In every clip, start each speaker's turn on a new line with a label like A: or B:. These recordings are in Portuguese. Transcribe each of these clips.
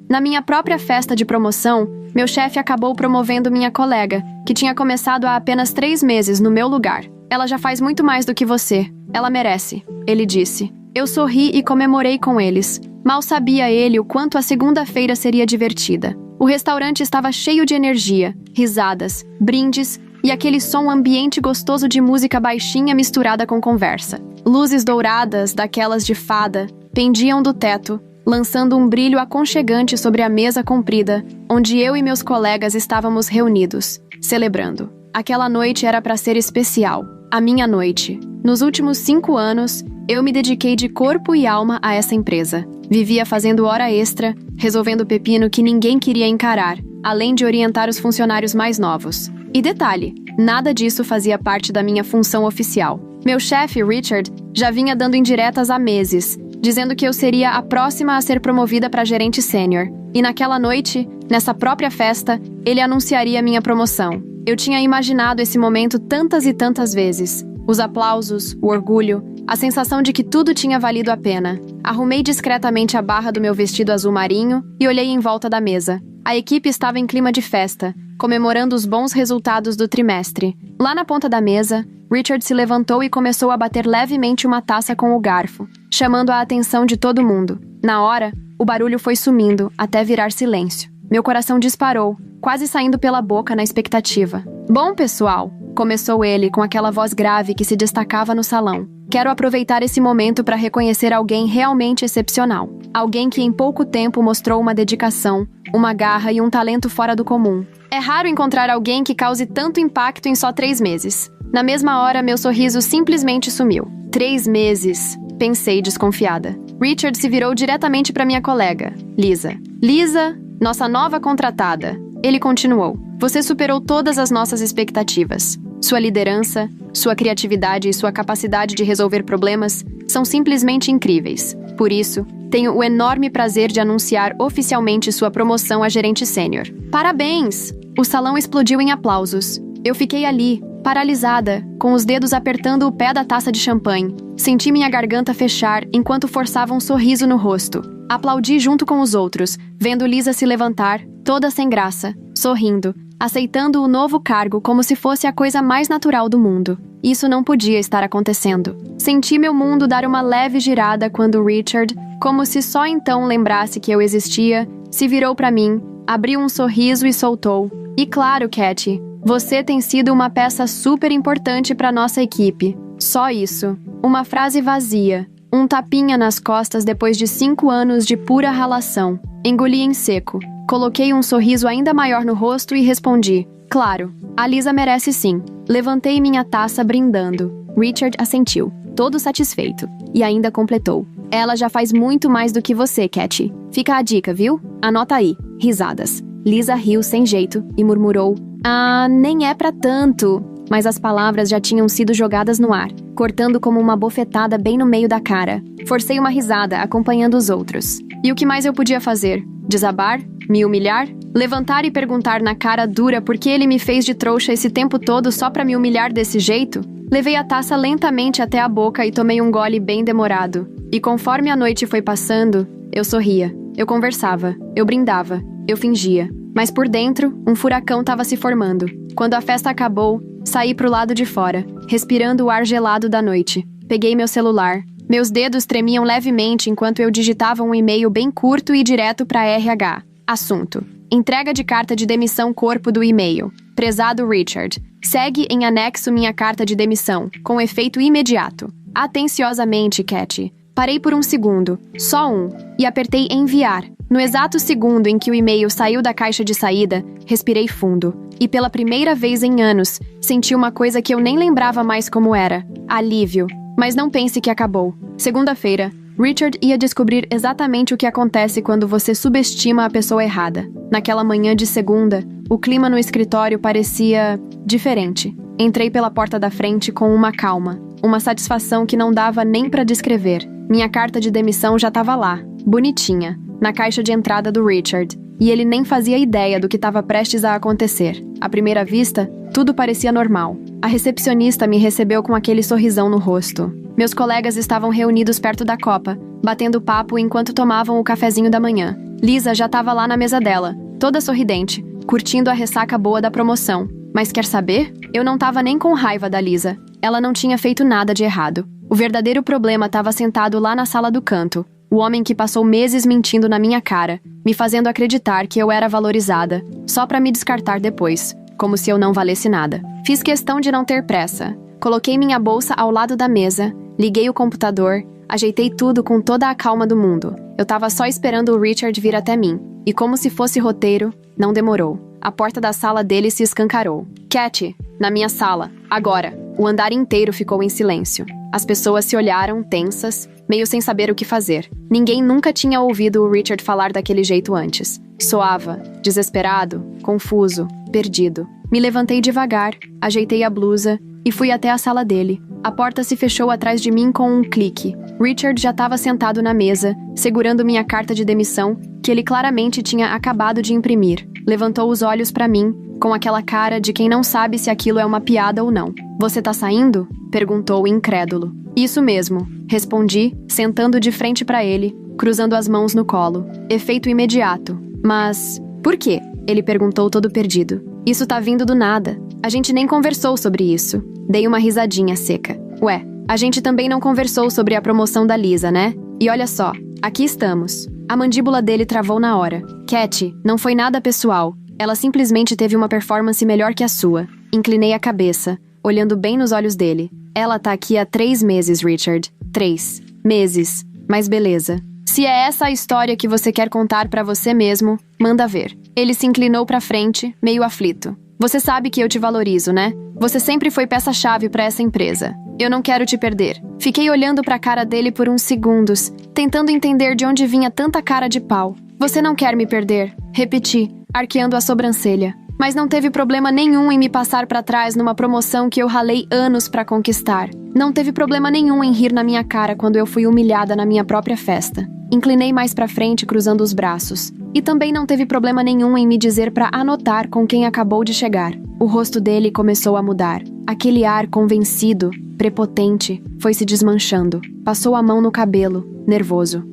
A: Na minha própria festa de promoção, meu chefe acabou promovendo minha colega, que tinha começado há apenas 3 meses no meu lugar. Ela já faz muito mais do que você. Ela merece, ele disse. Eu sorri e comemorei com eles. Mal sabia ele o quanto a segunda-feira seria divertida. O restaurante estava cheio de energia, risadas, brindes e aquele som ambiente gostoso de música baixinha misturada com conversa. Luzes douradas, daquelas de fada, pendiam do teto, lançando um brilho aconchegante sobre a mesa comprida, onde eu e meus colegas estávamos reunidos, celebrando. Aquela noite era para ser especial, a minha noite. Nos últimos 5 anos, eu me dediquei de corpo e alma a essa empresa. Vivia fazendo hora extra, resolvendo pepino que ninguém queria encarar, além de orientar os funcionários mais novos. E detalhe, nada disso fazia parte da minha função oficial. Meu chefe, Richard, já vinha dando indiretas há meses, dizendo que eu seria a próxima a ser promovida para gerente sênior. E naquela noite, nessa própria festa, ele anunciaria minha promoção. Eu tinha imaginado esse momento tantas e tantas vezes. Os aplausos, o orgulho, a sensação de que tudo tinha valido a pena. Arrumei discretamente a barra do meu vestido azul marinho e olhei em volta da mesa. A equipe estava em clima de festa, comemorando os bons resultados do trimestre. Lá na ponta da mesa, Richard se levantou e começou a bater levemente uma taça com o garfo, chamando a atenção de todo mundo. Na hora, o barulho foi sumindo, até virar silêncio. Meu coração disparou, quase saindo pela boca na expectativa. Bom, pessoal, começou ele com aquela voz grave que se destacava no salão. Quero aproveitar esse momento para reconhecer alguém realmente excepcional. Alguém que em pouco tempo mostrou uma dedicação, uma garra e um talento fora do comum. É raro encontrar alguém que cause tanto impacto em só 3 meses. Na mesma hora, meu sorriso simplesmente sumiu. 3 meses, pensei desconfiada. Richard se virou diretamente para minha colega, Lisa. Lisa, nossa nova contratada. Ele continuou. Você superou todas as nossas expectativas. Sua liderança, sua criatividade e sua capacidade de resolver problemas são simplesmente incríveis. Por isso, tenho o enorme prazer de anunciar oficialmente sua promoção a gerente sênior. Parabéns! O salão explodiu em aplausos. Eu fiquei ali, paralisada, com os dedos apertando o pé da taça de champanhe. Senti minha garganta fechar enquanto forçava um sorriso no rosto. Aplaudi junto com os outros, vendo Lisa se levantar, toda sem graça, sorrindo, aceitando o novo cargo como se fosse a coisa mais natural do mundo. Isso não podia estar acontecendo. Senti meu mundo dar uma leve girada quando Richard, como se só então lembrasse que eu existia, se virou para mim, abriu um sorriso e soltou. E claro, Katy, você tem sido uma peça super importante para nossa equipe. Só isso. Uma frase vazia. Um tapinha nas costas depois de 5 anos de pura ralação. Engoli em seco. Coloquei um sorriso ainda maior no rosto e respondi. Claro, a Lisa merece sim. Levantei minha taça brindando. Richard assentiu, todo satisfeito. E ainda completou. Ela já faz muito mais do que você, Katy. Fica a dica, viu? Anota aí. Risadas. Lisa riu sem jeito e murmurou. Ah, nem é pra tanto. Mas as palavras já tinham sido jogadas no ar, cortando como uma bofetada bem no meio da cara. Forcei uma risada, acompanhando os outros. E o que mais eu podia fazer? Desabar? Me humilhar? Levantar e perguntar na cara dura por que ele me fez de trouxa esse tempo todo só pra me humilhar desse jeito? Levei a taça lentamente até a boca e tomei um gole bem demorado. E conforme a noite foi passando, eu sorria. Eu conversava. Eu brindava. Eu fingia. Mas por dentro, um furacão estava se formando. Quando a festa acabou, saí pro lado de fora, respirando o ar gelado da noite. Peguei meu celular. Meus dedos tremiam levemente enquanto eu digitava um e-mail bem curto e direto para RH. Assunto: entrega de carta de demissão corpo do e-mail. Prezado Richard, segue em anexo minha carta de demissão, com efeito imediato. Atenciosamente, Katy. Parei por um segundo, só um, e apertei enviar. No exato segundo em que o e-mail saiu da caixa de saída, respirei fundo. E pela primeira vez em anos, senti uma coisa que eu nem lembrava mais como era. Alívio. Mas não pense que acabou. Segunda-feira, Richard ia descobrir exatamente o que acontece quando você subestima a pessoa errada. Naquela manhã de segunda, o clima no escritório parecia diferente. Entrei pela porta da frente com uma calma, uma satisfação que não dava nem para descrever. Minha carta de demissão já estava lá, bonitinha, na caixa de entrada do Richard, e ele nem fazia ideia do que estava prestes a acontecer. À primeira vista, tudo parecia normal. A recepcionista me recebeu com aquele sorrisão no rosto. Meus colegas estavam reunidos perto da copa, batendo papo enquanto tomavam o cafezinho da manhã. Lisa já estava lá na mesa dela, toda sorridente, curtindo a ressaca boa da promoção. Mas quer saber? Eu não estava nem com raiva da Lisa. Ela não tinha feito nada de errado. O verdadeiro problema estava sentado lá na sala do canto. O homem que passou meses mentindo na minha cara, me fazendo acreditar que eu era valorizada, só para me descartar depois, como se eu não valesse nada. Fiz questão de não ter pressa. Coloquei minha bolsa ao lado da mesa, liguei o computador, ajeitei tudo com toda a calma do mundo. Eu tava só esperando o Richard vir até mim. E como se fosse roteiro, não demorou. A porta da sala dele se escancarou. Cat, na minha sala, agora. O andar inteiro ficou em silêncio. As pessoas se olharam, tensas, meio sem saber o que fazer. Ninguém nunca tinha ouvido o Richard falar daquele jeito antes. Soava, desesperado, confuso, perdido. Me levantei devagar, ajeitei a blusa e fui até a sala dele. A porta se fechou atrás de mim com um clique. Richard já estava sentado na mesa, segurando minha carta de demissão, que ele claramente tinha acabado de imprimir. Levantou os olhos para mim, com aquela cara de quem não sabe se aquilo é uma piada ou não. Você tá saindo? Perguntou incrédulo. Isso mesmo, respondi, sentando de frente para ele, cruzando as mãos no colo. Efeito imediato. Mas, por quê? Ele perguntou todo perdido. Isso tá vindo do nada. A gente nem conversou sobre isso. Dei uma risadinha seca. Ué, a gente também não conversou sobre a promoção da Lisa, né? E olha só, aqui estamos. A mandíbula dele travou na hora. Cat, não foi nada pessoal. Ela simplesmente teve uma performance melhor que a sua. Inclinei a cabeça, olhando bem nos olhos dele. Ela tá aqui há 3 meses, Richard. 3 meses. Mas beleza. Se é essa a história que você quer contar pra você mesmo, manda ver. Ele se inclinou pra frente, meio aflito. Você sabe que eu te valorizo, né? Você sempre foi peça-chave pra essa empresa. Eu não quero te perder. Fiquei olhando pra cara dele por uns segundos, tentando entender de onde vinha tanta cara de pau. Você não quer me perder, repeti, arqueando a sobrancelha. Mas não teve problema nenhum em me passar pra trás numa promoção que eu ralei anos pra conquistar. Não teve problema nenhum em rir na minha cara quando eu fui humilhada na minha própria festa. Inclinei mais pra frente, cruzando os braços. E também não teve problema nenhum em me dizer pra anotar com quem acabou de chegar. O rosto dele começou a mudar. Aquele ar convencido, prepotente, foi se desmanchando. Passou a mão no cabelo, nervoso.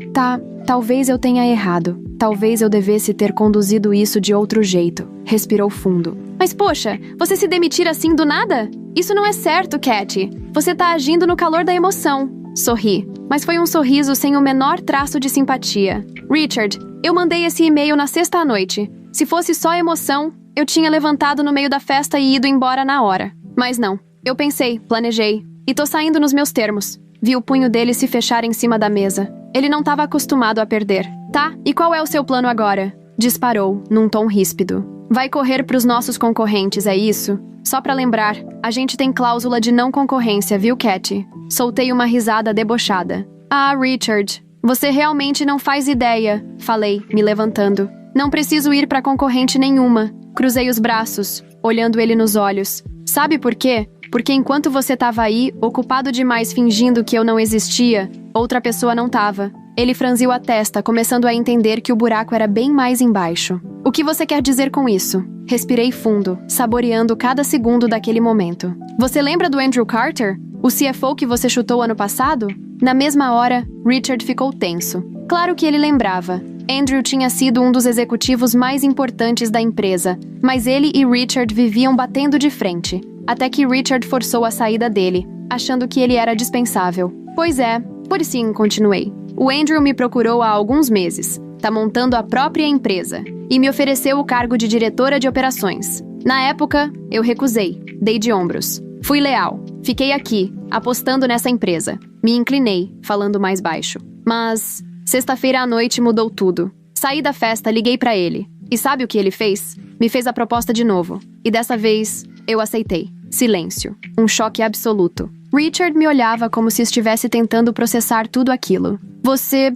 A: Talvez eu tenha errado. Talvez eu devesse ter conduzido isso de outro jeito. Respirou fundo. Mas poxa, você se demitir assim do nada? Isso não é certo, Cat. Você tá agindo no calor da emoção. Sorri, mas foi um sorriso sem o menor traço de simpatia. Richard, eu mandei esse e-mail na sexta à noite. Se fosse só emoção, eu tinha levantado no meio da festa e ido embora na hora. Mas não. Eu pensei, planejei. E tô saindo nos meus termos. Vi o punho dele se fechar em cima da mesa. Ele não estava acostumado a perder. Tá, e qual é o seu plano agora? Disparou, num tom ríspido. Vai correr pros nossos concorrentes, é isso? Só pra lembrar, a gente tem cláusula de não concorrência, viu, Cat? Soltei uma risada debochada. Ah, Richard, você realmente não faz ideia, falei, me levantando. Não preciso ir pra concorrente nenhuma. Cruzei os braços, olhando ele nos olhos. Sabe por quê? Porque enquanto você tava aí, ocupado demais fingindo que eu não existia, outra pessoa não tava. Ele franziu a testa, começando a entender que o buraco era bem mais embaixo. O que você quer dizer com isso? Respirei fundo, saboreando cada segundo daquele momento. Você lembra do Andrew Carter? O CFO que você chutou ano passado? Na mesma hora, Richard ficou tenso. Claro que ele lembrava. Andrew tinha sido um dos executivos mais importantes da empresa, mas ele e Richard viviam batendo de frente. Até que Richard forçou a saída dele, achando que ele era dispensável. Pois é, por sim, continuei. O Andrew me procurou há alguns meses. Tá montando a própria empresa. E me ofereceu o cargo de diretora de operações. Na época, eu recusei. Dei de ombros. Fui leal. Fiquei aqui, apostando nessa empresa. Me inclinei, falando mais baixo. Mas, sexta-feira à noite mudou tudo. Saí da festa, liguei pra ele. E sabe o que ele fez? Me fez a proposta de novo. E dessa vez, eu aceitei. Silêncio. Um choque absoluto. Richard me olhava como se estivesse tentando processar tudo aquilo. Você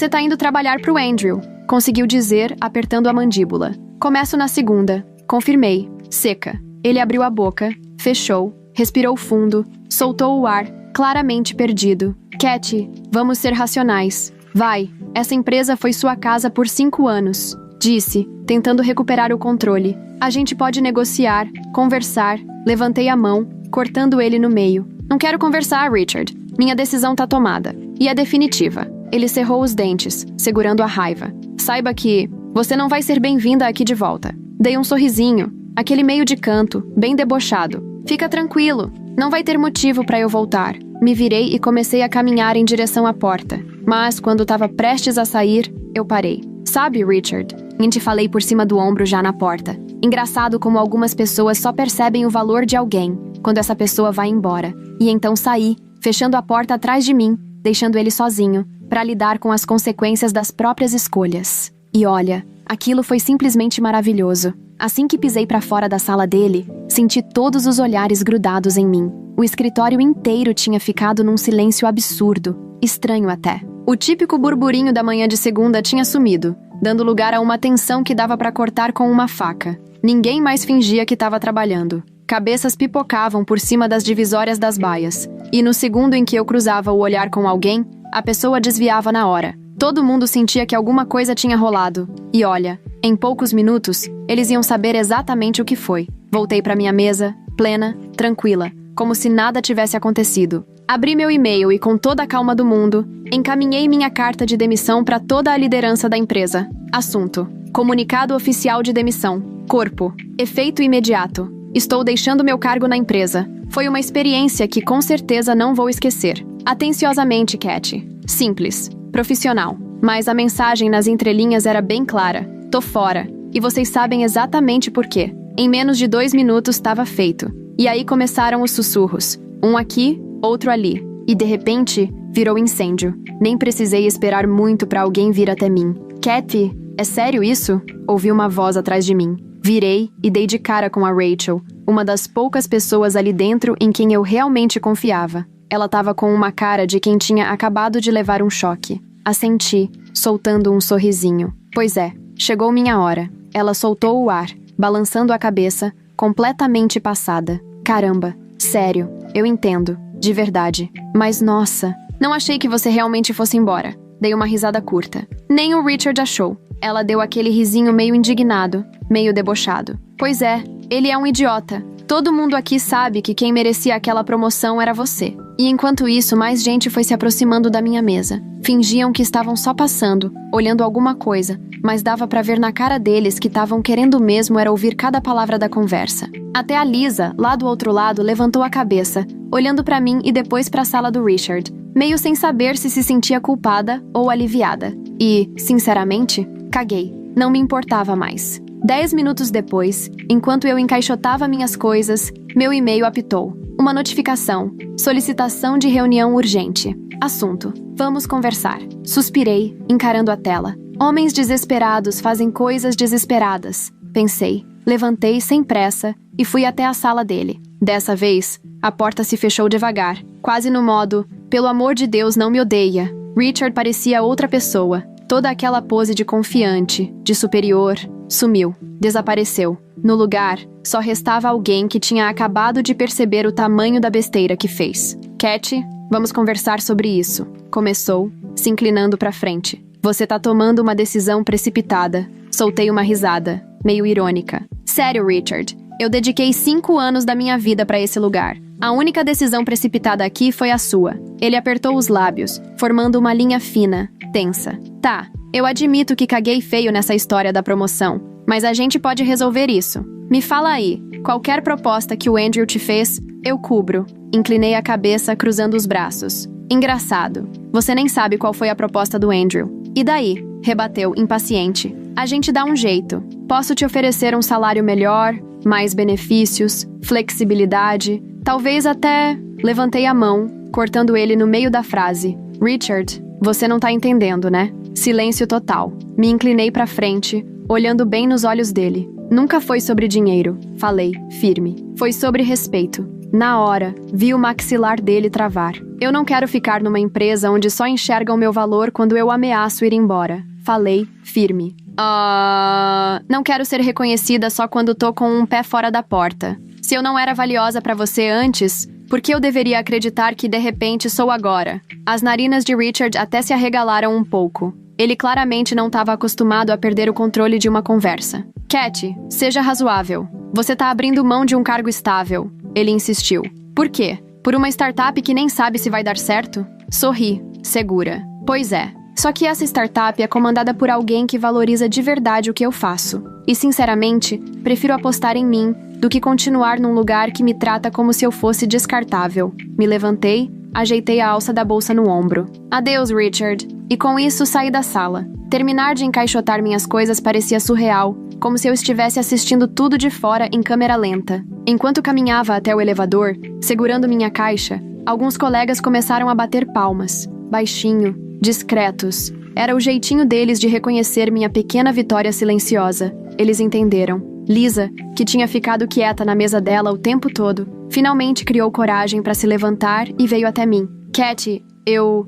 A: tá indo trabalhar pro Andrew, conseguiu dizer, apertando a mandíbula. Começo na segunda. Confirmei. Seca. Ele abriu a boca, fechou, respirou fundo, soltou o ar, claramente perdido. Cat, vamos ser racionais. Vai, essa empresa foi sua casa por 5 anos. Disse, tentando recuperar o controle. A gente pode negociar, conversar. Levantei a mão, cortando ele no meio. Não quero conversar, Richard. Minha decisão tá tomada. E é definitiva. Ele cerrou os dentes, segurando a raiva. Saiba que você não vai ser bem-vinda aqui de volta. Dei um sorrisinho, aquele meio de canto, bem debochado. Fica tranquilo, não vai ter motivo para eu voltar. Me virei e comecei a caminhar em direção à porta. Mas, quando estava prestes a sair, eu parei. Sabe, Richard? Te falei por cima do ombro já na porta. Engraçado como algumas pessoas só percebem o valor de alguém quando essa pessoa vai embora. E então saí, fechando a porta atrás de mim, deixando ele sozinho, para lidar com as consequências das próprias escolhas. E olha, aquilo foi simplesmente maravilhoso. Assim que pisei para fora da sala dele, senti todos os olhares grudados em mim. O escritório inteiro tinha ficado num silêncio absurdo, estranho até. O típico burburinho da manhã de segunda tinha sumido, dando lugar a uma tensão que dava para cortar com uma faca. Ninguém mais fingia que estava trabalhando. Cabeças pipocavam por cima das divisórias das baias, e no segundo em que eu cruzava o olhar com alguém, a pessoa desviava na hora. Todo mundo sentia que alguma coisa tinha rolado. E olha, em poucos minutos, eles iam saber exatamente o que foi. Voltei para minha mesa, plena, tranquila, como se nada tivesse acontecido. Abri meu e-mail e, com toda a calma do mundo, encaminhei minha carta de demissão para toda a liderança da empresa. Assunto: comunicado oficial de demissão. Corpo: efeito imediato. Estou deixando meu cargo na empresa. Foi uma experiência que com certeza não vou esquecer. Atenciosamente, Cat. Simples, profissional. Mas a mensagem nas entrelinhas era bem clara. Tô fora. E vocês sabem exatamente por quê. Em menos de 2 minutos estava feito. E aí começaram os sussurros. Um aqui, outro ali. E de repente, virou incêndio. Nem precisei esperar muito para alguém vir até mim. Cat, é sério isso? Ouvi uma voz atrás de mim. Virei e dei de cara com a Rachel, uma das poucas pessoas ali dentro em quem eu realmente confiava. Ela estava com uma cara de quem tinha acabado de levar um choque. Assenti, soltando um sorrisinho. Pois é, chegou minha hora. Ela soltou o ar, balançando a cabeça, completamente passada. Caramba, sério, eu entendo, de verdade. Mas nossa, não achei que você realmente fosse embora. Dei uma risada curta. Nem o Richard achou. Ela deu aquele risinho meio indignado, meio debochado. Pois é, ele é um idiota. Todo mundo aqui sabe que quem merecia aquela promoção era você. E enquanto isso, mais gente foi se aproximando da minha mesa. Fingiam que estavam só passando, olhando alguma coisa, mas dava pra ver na cara deles que estavam querendo mesmo era ouvir cada palavra da conversa. Até a Lisa, lá do outro lado, levantou a cabeça, olhando pra mim e depois pra sala do Richard, meio sem saber se sentia culpada ou aliviada. E, sinceramente, caguei. Não me importava mais. 10 minutos depois, enquanto eu encaixotava minhas coisas, meu e-mail apitou. Uma notificação. Solicitação de reunião urgente. Assunto: vamos conversar. Suspirei, encarando a tela. Homens desesperados fazem coisas desesperadas. Pensei. Levantei sem pressa e fui até a sala dele. Dessa vez, a porta se fechou devagar, quase no modo: pelo amor de Deus, não me odeia. Richard parecia outra pessoa. Toda aquela pose de confiante, de superior, sumiu, desapareceu. No lugar, só restava alguém que tinha acabado de perceber o tamanho da besteira que fez. Cat, vamos conversar sobre isso. Começou, se inclinando para frente. Você tá tomando uma decisão precipitada. Soltei uma risada, meio irônica. Sério, Richard, eu dediquei 5 anos da minha vida para esse lugar. A única decisão precipitada aqui foi a sua. Ele apertou os lábios, formando uma linha fina, tensa. Tá, eu admito que caguei feio nessa história da promoção, mas a gente pode resolver isso. Me fala aí, qualquer proposta que o Andrew te fez, eu cubro. Inclinei a cabeça, cruzando os braços. Engraçado, você nem sabe qual foi a proposta do Andrew. E daí? Rebateu, impaciente. A gente dá um jeito. Posso te oferecer um salário melhor, mais benefícios, flexibilidade, talvez até... Levantei a mão, cortando ele no meio da frase. Richard, você não tá entendendo, né? Silêncio total. Me inclinei pra frente, olhando bem nos olhos dele. Nunca foi sobre dinheiro, falei, firme. Foi sobre respeito. Na hora, vi o maxilar dele travar. Eu não quero ficar numa empresa onde só enxergam meu valor quando eu ameaço ir embora. Falei, firme. Não quero ser reconhecida só quando tô com um pé fora da porta. Se eu não era valiosa pra você antes, por que eu deveria acreditar que de repente sou agora? As narinas de Richard até se arregalaram um pouco. Ele claramente não estava acostumado a perder o controle de uma conversa. Cat, seja razoável. Você tá abrindo mão de um cargo estável. Ele insistiu. Por quê? Por uma startup que nem sabe se vai dar certo? Sorri, segura. Pois é, Só que essa startup é comandada por alguém que valoriza de verdade o que eu faço. E, sinceramente, prefiro apostar em mim do que continuar num lugar que me trata como se eu fosse descartável. Me levantei, ajeitei a alça da bolsa no ombro. Adeus, Richard. E com isso saí da sala. Terminar de encaixotar minhas coisas parecia surreal, como se eu estivesse assistindo tudo de fora em câmera lenta. Enquanto caminhava até o elevador, segurando minha caixa, alguns colegas começaram a bater palmas. Baixinho, discretos. Era o jeitinho deles de reconhecer minha pequena vitória silenciosa. Eles entenderam. Lisa, que tinha ficado quieta na mesa dela o tempo todo, finalmente criou coragem para se levantar e veio até mim. Cat, eu...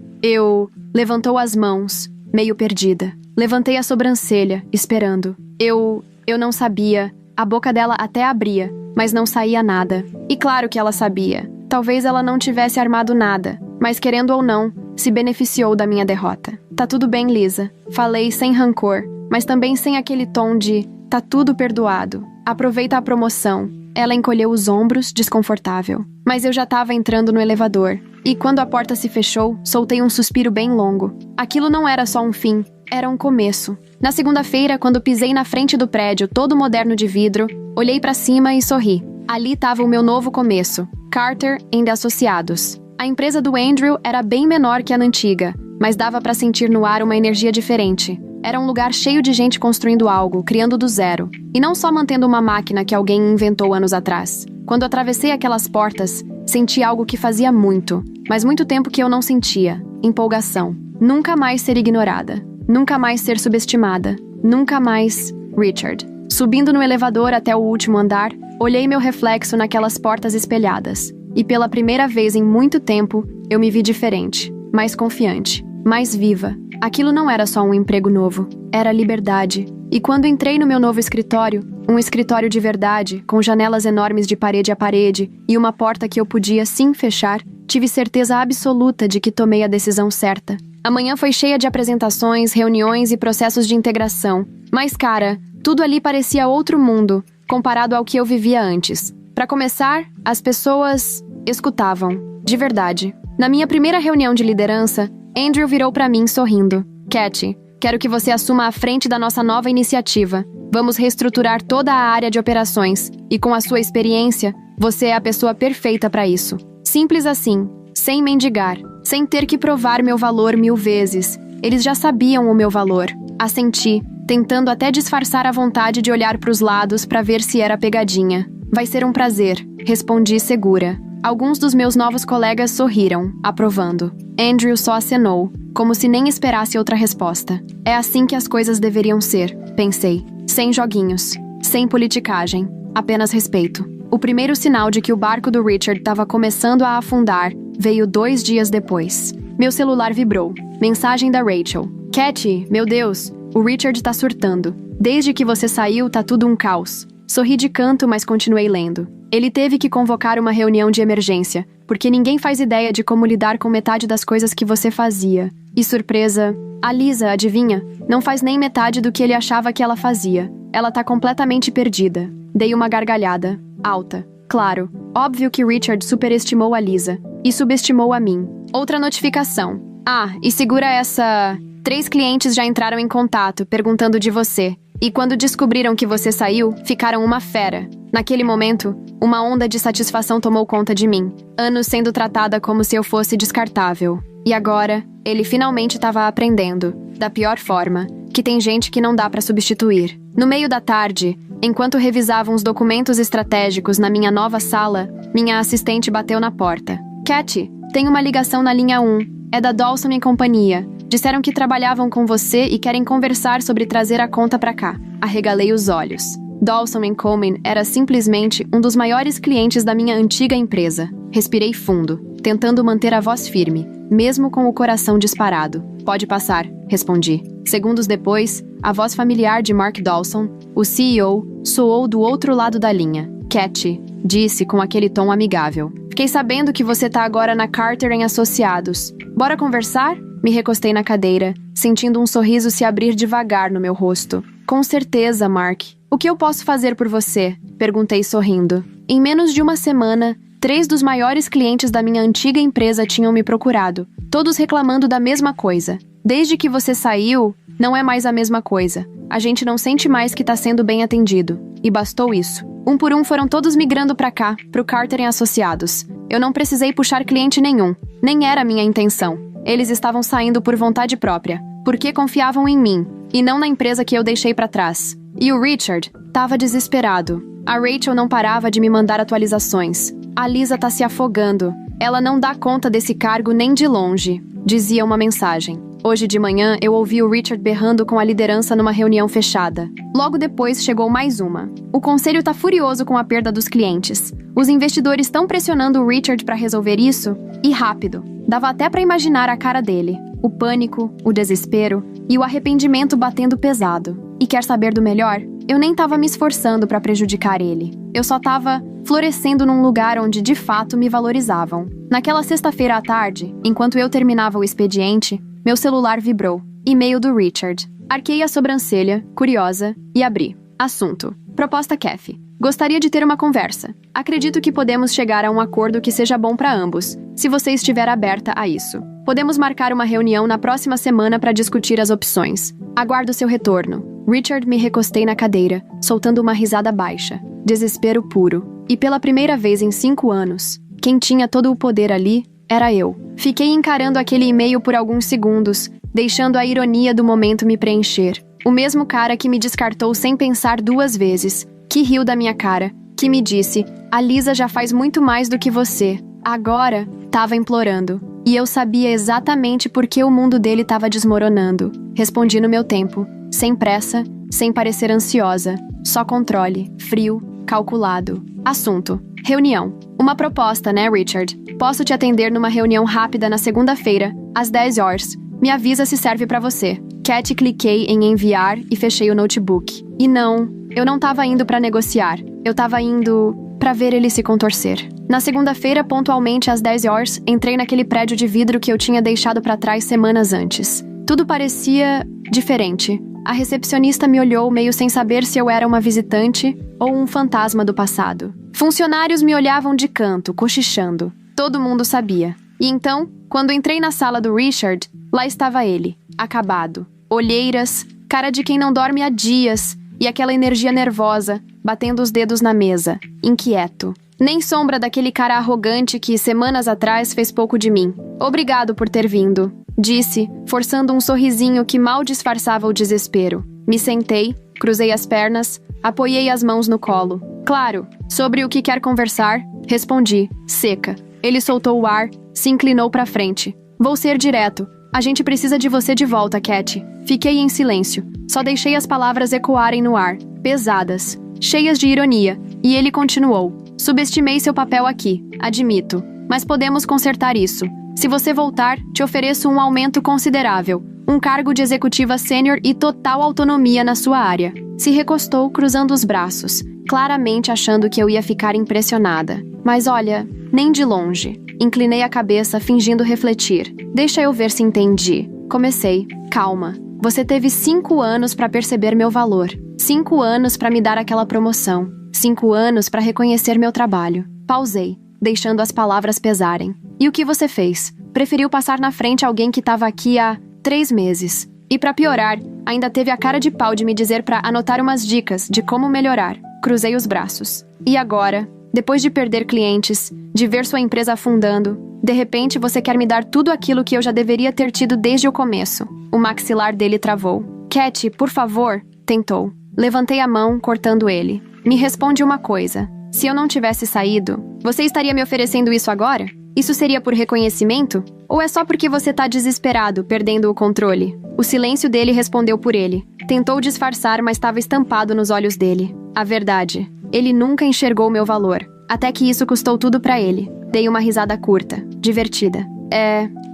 A: Levantou as mãos, meio perdida. Levantei a sobrancelha, esperando. Eu não sabia. A boca dela até abria, mas não saía nada. E claro que ela sabia. Talvez ela não tivesse armado nada, mas querendo ou não, se beneficiou da minha derrota. Tá tudo bem, Lisa. Falei sem rancor, mas também sem aquele tom de tá tudo perdoado. Aproveita a promoção. Ela encolheu os ombros, desconfortável. Mas eu já estava entrando no elevador. E quando a porta se fechou, soltei um suspiro bem longo. Aquilo não era só um fim, era um começo. Na segunda-feira, quando pisei na frente do prédio todo moderno de vidro, olhei para cima e sorri. Ali estava o meu novo começo, Carter & Associados. A empresa do Andrew era bem menor que a antiga, mas dava para sentir no ar uma energia diferente. Era um lugar cheio de gente construindo algo, criando do zero. E não só mantendo uma máquina que alguém inventou anos atrás. Quando atravessei aquelas portas, senti algo que fazia muito, mas muito tempo que eu não sentia. Empolgação. Nunca mais ser ignorada. Nunca mais ser subestimada. Nunca mais... Richard. Subindo no elevador até o último andar, olhei meu reflexo naquelas portas espelhadas. E pela primeira vez em muito tempo, eu me vi diferente. Mais confiante. Mais viva. Aquilo não era só um emprego novo. Era liberdade. E quando entrei no meu novo escritório, um escritório de verdade, com janelas enormes de parede a parede e uma porta que eu podia sim fechar, tive certeza absoluta de que tomei a decisão certa. A manhã foi cheia de apresentações, reuniões e processos de integração. Mas, cara, tudo ali parecia outro mundo, comparado ao que eu vivia antes. Para começar, as pessoas escutavam, de verdade. Na minha primeira reunião de liderança, Andrew virou para mim sorrindo. Cat, quero que você assuma a frente da nossa nova iniciativa. Vamos reestruturar toda a área de operações e com a sua experiência, você é a pessoa perfeita para isso. Simples assim, sem mendigar, sem ter que provar meu valor 1000 vezes. Eles já sabiam o meu valor. Assenti, tentando até disfarçar a vontade de olhar para os lados para ver se era pegadinha. Vai ser um prazer, respondi segura. Alguns dos meus novos colegas sorriram, aprovando. Andrew só acenou, como se nem esperasse outra resposta. É assim que as coisas deveriam ser, pensei. Sem joguinhos, sem politicagem, apenas respeito. O primeiro sinal de que o barco do Richard estava começando a afundar veio 2 dias depois. Meu celular vibrou. Mensagem da Rachel. Cat, meu Deus, o Richard tá surtando. Desde que você saiu, tá tudo um caos. Sorri de canto, mas continuei lendo. Ele teve que convocar uma reunião de emergência, porque ninguém faz ideia de como lidar com metade das coisas que você fazia. E surpresa, a Lisa, adivinha, não faz nem metade do que ele achava que ela fazia. Ela tá completamente perdida. Dei uma gargalhada, alta. Claro, óbvio que Richard superestimou a Lisa e subestimou a mim. Outra notificação. Ah, e segura essa... 3 clientes já entraram em contato, perguntando de você. E quando descobriram que você saiu, ficaram uma fera. Naquele momento, uma onda de satisfação tomou conta de mim. Anos sendo tratada como se eu fosse descartável. E agora, ele finalmente estava aprendendo, da pior forma, que tem gente que não dá para substituir. No meio da tarde, enquanto revisavam os documentos estratégicos na minha nova sala, minha assistente bateu na porta. Cat, tem uma ligação na linha 1. É da Dawson e companhia. Disseram que trabalhavam com você e querem conversar sobre trazer a conta pra cá. Arregalei os olhos. Dawson & Coleman era simplesmente um dos maiores clientes da minha antiga empresa. Respirei fundo, tentando manter a voz firme, mesmo com o coração disparado. Pode passar, respondi. Segundos depois, a voz familiar de Mark Dawson, o CEO, soou do outro lado da linha. Cat, disse com aquele tom amigável. Fiquei sabendo que você tá agora na Carter & Associados. Bora conversar? Me recostei na cadeira, sentindo um sorriso se abrir devagar no meu rosto. Com certeza, Mark. O que eu posso fazer por você? Perguntei sorrindo. Em menos de uma semana, 3 dos maiores clientes da minha antiga empresa tinham me procurado, todos reclamando da mesma coisa. Desde que você saiu, não é mais a mesma coisa. A gente não sente mais que tá sendo bem atendido. E bastou isso. Um por um foram todos migrando pra cá, pro Carter & Associados. Eu não precisei puxar cliente nenhum. Nem era minha intenção. Eles estavam saindo por vontade própria, porque confiavam em mim, e não na empresa que eu deixei pra trás. E o Richard tava desesperado. A Rachel não parava de me mandar atualizações. A Lisa tá se afogando. Ela não dá conta desse cargo nem de longe, dizia uma mensagem. Hoje de manhã, eu ouvi o Richard berrando com a liderança numa reunião fechada. Logo depois, chegou mais uma. O conselho tá furioso com a perda dos clientes. Os investidores estão pressionando o Richard para resolver isso, e rápido. Dava até para imaginar a cara dele. O pânico, o desespero e o arrependimento batendo pesado. E quer saber do melhor? Eu nem tava me esforçando para prejudicar ele. Eu só tava florescendo num lugar onde de fato me valorizavam. Naquela sexta-feira à tarde, enquanto eu terminava o expediente, meu celular vibrou. E-mail do Richard. Arquei a sobrancelha, curiosa, e abri. Assunto. Proposta Kathy. Gostaria de ter uma conversa. Acredito que podemos chegar a um acordo que seja bom para ambos, se você estiver aberta a isso. Podemos marcar uma reunião na próxima semana para discutir as opções. Aguardo seu retorno. Richard, me recostei na cadeira, soltando uma risada baixa. Desespero puro. E pela primeira vez em 5 anos, quem tinha todo o poder ali era eu. Fiquei encarando aquele e-mail por alguns segundos, deixando a ironia do momento me preencher. O mesmo cara que me descartou sem pensar 2 vezes, que riu da minha cara, que me disse: "A Lisa já faz muito mais do que você." Agora, tava implorando. E eu sabia exatamente por que o mundo dele tava desmoronando. Respondi no meu tempo, sem pressa, sem parecer ansiosa. Só controle, frio, calculado. Assunto. Reunião. Uma proposta, né, Richard? Posso te atender numa reunião rápida na segunda-feira, às 10 horas. Me avisa se serve pra você. Cat, cliquei em enviar e fechei o notebook. E não, eu não tava indo pra negociar. Eu tava indo pra ver ele se contorcer. Na segunda-feira, pontualmente às 10 horas, entrei naquele prédio de vidro que eu tinha deixado pra trás semanas antes. Tudo parecia diferente. A recepcionista me olhou meio sem saber se eu era uma visitante ou um fantasma do passado. Funcionários me olhavam de canto, cochichando. Todo mundo sabia. E então, quando entrei na sala do Richard, lá estava ele, acabado. Olheiras, cara de quem não dorme há dias, e aquela energia nervosa, batendo os dedos na mesa, inquieto. Nem sombra daquele cara arrogante que, semanas atrás, fez pouco de mim. Obrigado por ter vindo, disse, forçando um sorrisinho que mal disfarçava o desespero. Me sentei, cruzei as pernas, apoiei as mãos no colo. Claro, sobre o que quer conversar, respondi, seca. Ele soltou o ar, se inclinou para frente. Vou ser direto. A gente precisa de você de volta, Cat. Fiquei em silêncio. Só deixei as palavras ecoarem no ar, pesadas, cheias de ironia, e ele continuou. Subestimei seu papel aqui, admito, mas podemos consertar isso. Se você voltar, te ofereço um aumento considerável, um cargo de executiva sênior e total autonomia na sua área. Se recostou, cruzando os braços, claramente achando que eu ia ficar impressionada. Mas olha, nem de longe. Inclinei a cabeça, fingindo refletir. Deixa eu ver se entendi. Comecei. Calma. Você teve 5 anos para perceber meu valor. 5 anos para me dar aquela promoção. 5 anos para reconhecer meu trabalho. Pausei, deixando as palavras pesarem. E o que você fez? Preferiu passar na frente alguém que estava aqui há 3 meses. E para piorar, ainda teve a cara de pau de me dizer para anotar umas dicas de como melhorar. Cruzei os braços. E agora, depois de perder clientes, de ver sua empresa afundando, de repente você quer me dar tudo aquilo que eu já deveria ter tido desde o começo. O maxilar dele travou. Cat, por favor, tentou. Levantei a mão, cortando ele. Me responde uma coisa. Se eu não tivesse saído, você estaria me oferecendo isso agora? Isso seria por reconhecimento? Ou é só porque você tá desesperado, perdendo o controle? O silêncio dele respondeu por ele. Tentou disfarçar, mas estava estampado nos olhos dele. A verdade. Ele nunca enxergou meu valor. Até que isso custou tudo pra ele. Dei uma risada curta, divertida.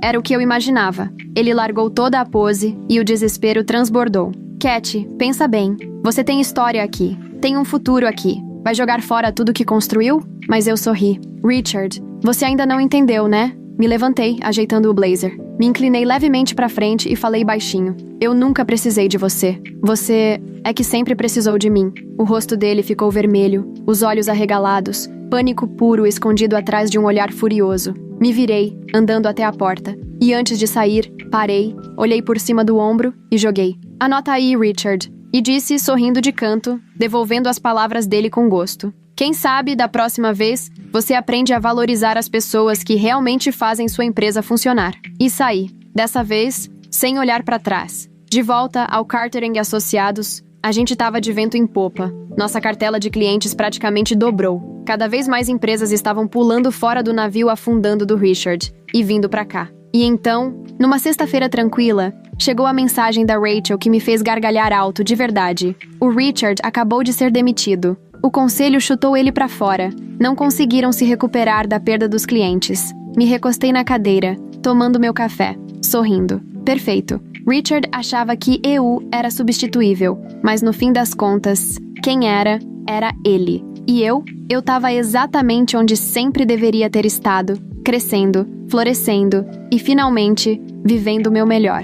A: Era o que eu imaginava. Ele largou toda a pose e o desespero transbordou. Cat, pensa bem. Você tem história aqui. Tem um futuro aqui. Vai jogar fora tudo que construiu? Mas eu sorri. Richard, você ainda não entendeu, né? Me levantei, ajeitando o blazer. Me inclinei levemente para frente e falei baixinho. Eu nunca precisei de você. Você é que sempre precisou de mim. O rosto dele ficou vermelho, os olhos arregalados, pânico puro escondido atrás de um olhar furioso. Me virei, andando até a porta. E antes de sair, parei, olhei por cima do ombro e joguei. Anota aí, Richard. E disse, sorrindo de canto, devolvendo as palavras dele com gosto. Quem sabe, da próxima vez, você aprende a valorizar as pessoas que realmente fazem sua empresa funcionar. E saí. Dessa vez, sem olhar para trás. De volta ao Carter & Associados, a gente estava de vento em popa. Nossa cartela de clientes praticamente dobrou. Cada vez mais empresas estavam pulando fora do navio afundando do Richard e vindo para cá. E então, numa sexta-feira tranquila, chegou a mensagem da Rachel que me fez gargalhar alto de verdade. O Richard acabou de ser demitido. O conselho chutou ele para fora. Não conseguiram se recuperar da perda dos clientes. Me recostei na cadeira, tomando meu café, sorrindo. Perfeito. Richard achava que eu era substituível, mas no fim das contas, quem era ele. E eu estava exatamente onde sempre deveria ter estado, crescendo, florescendo e, finalmente, vivendo o meu melhor.